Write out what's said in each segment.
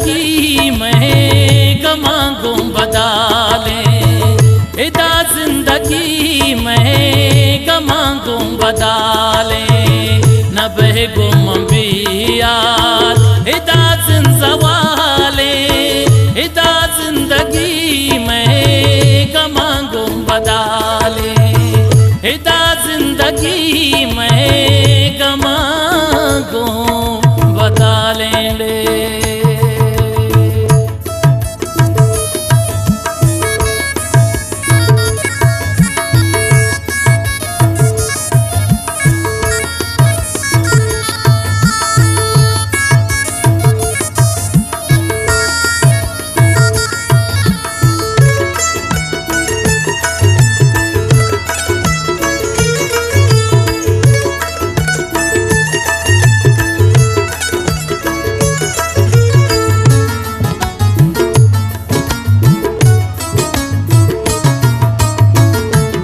जिंदगी में गमांगूं बदाले, हिदा जिंदगी में गमांगूं बदाले, न बहगुम बियार हिदा जिंदवाले, हिदा जिंदगी में गमांगूं बदाले, हिदा जिंदगी में गमांगूं बदाले।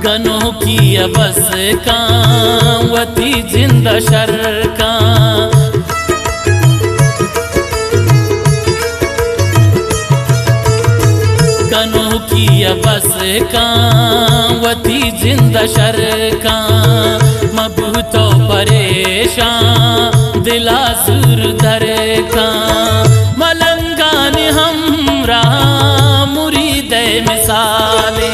गनों की अबस का वती जिंद शर का, गनों की अबस का वती जिंद शर का, मबूतो परेशान दिला सुर दर का, मलंगान हमरा मुरीद मिसाले,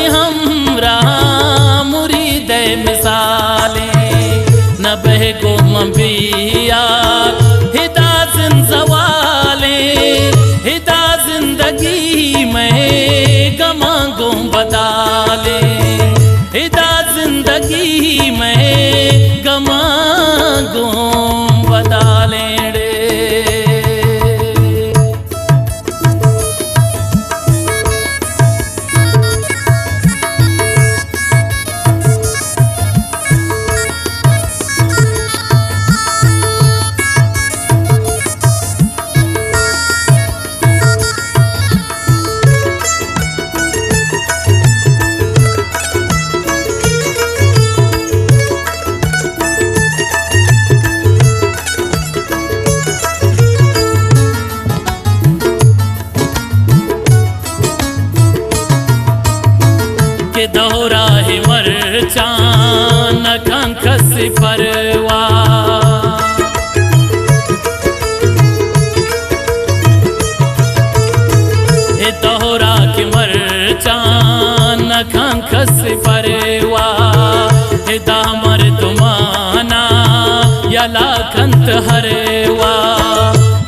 हमरा मुरीद मिसाले, न बहगुम बियार हिदा जिंदवाले, हिदा जिंदगी में गमांगूं बदाले, हिदा जिंदगी में गमांगूं बदाले। के दोहरा ही मर चान खस परवा, हे दोहरा की मर चान खस परवा, हे दामर तुमाना यला कंत हरवा,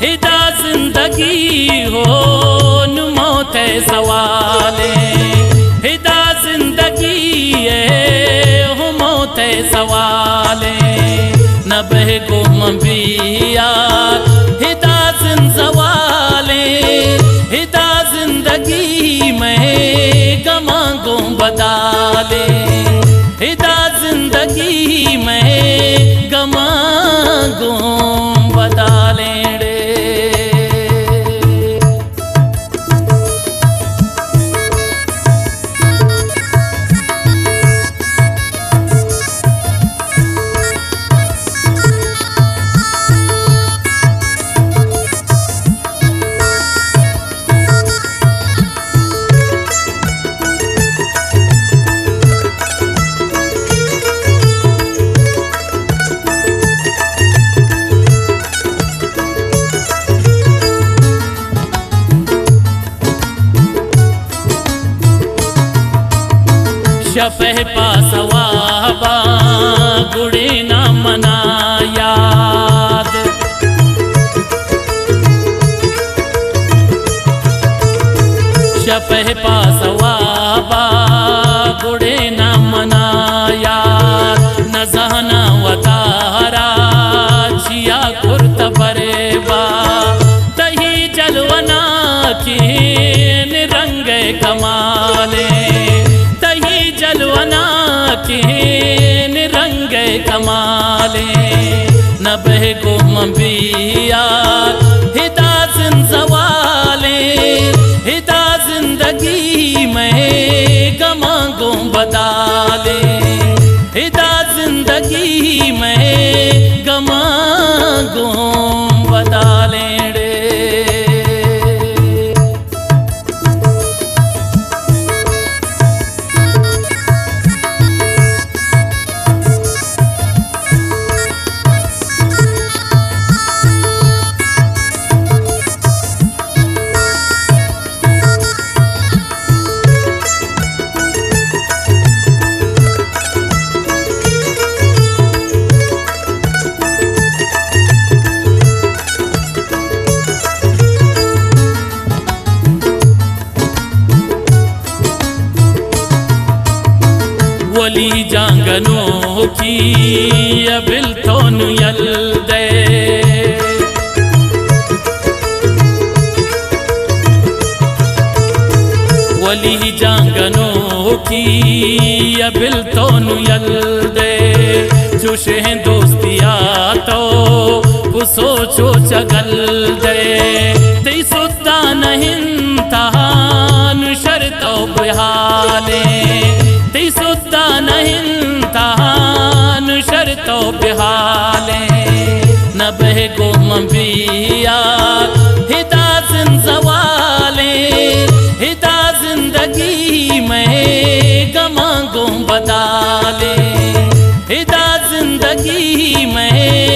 हिदा जिंदगी हो न मौत सवाले, हिदा जिंदगी हो मौत सवाले, न बहगुम बियार हिदा जिंदवाले, हिदा जिंदगी में गमांगूं बदाले, हिदा जिंदगी में गमांगूं बदाले। शफे पासवाबा गुड़ी न मना याद, शफे पासवाबा गुड़ी न मना याद, न जहना वतारा छिया कुर्त बरेबा, तही जलवना की रंग कमाले, जलवना के रंग कमाले, न बहगुम बियार हिदा जिंदवाले, हिदा जिंदगी में गमांगूं बदाले, हिदा जिंदगी में गमांगूं बदाले। ಒಲಿ ಜಾಂಗನೋಕಿ ಅಬಿಲ್ತೋನು ಯಲ್ದೆ ಒಲಿ ಜಾಂಗನೋಕಿ ಅಬಿಲ್ತೋನು ಯಲ್ದೆ ಜುಷೆ ದೋಸ್ತಿಯಾ ತೋ सोचो चगल दे तेई सुद्दा नहीं तहान शर्तो बिहाले तेई सुद्दा नहीं तहान शर्तो बिहाले न बह गो मंबिया हिदा जिंदवाले हिदा जिंदगी में गमा गो बदाले हिदा जिंदगी में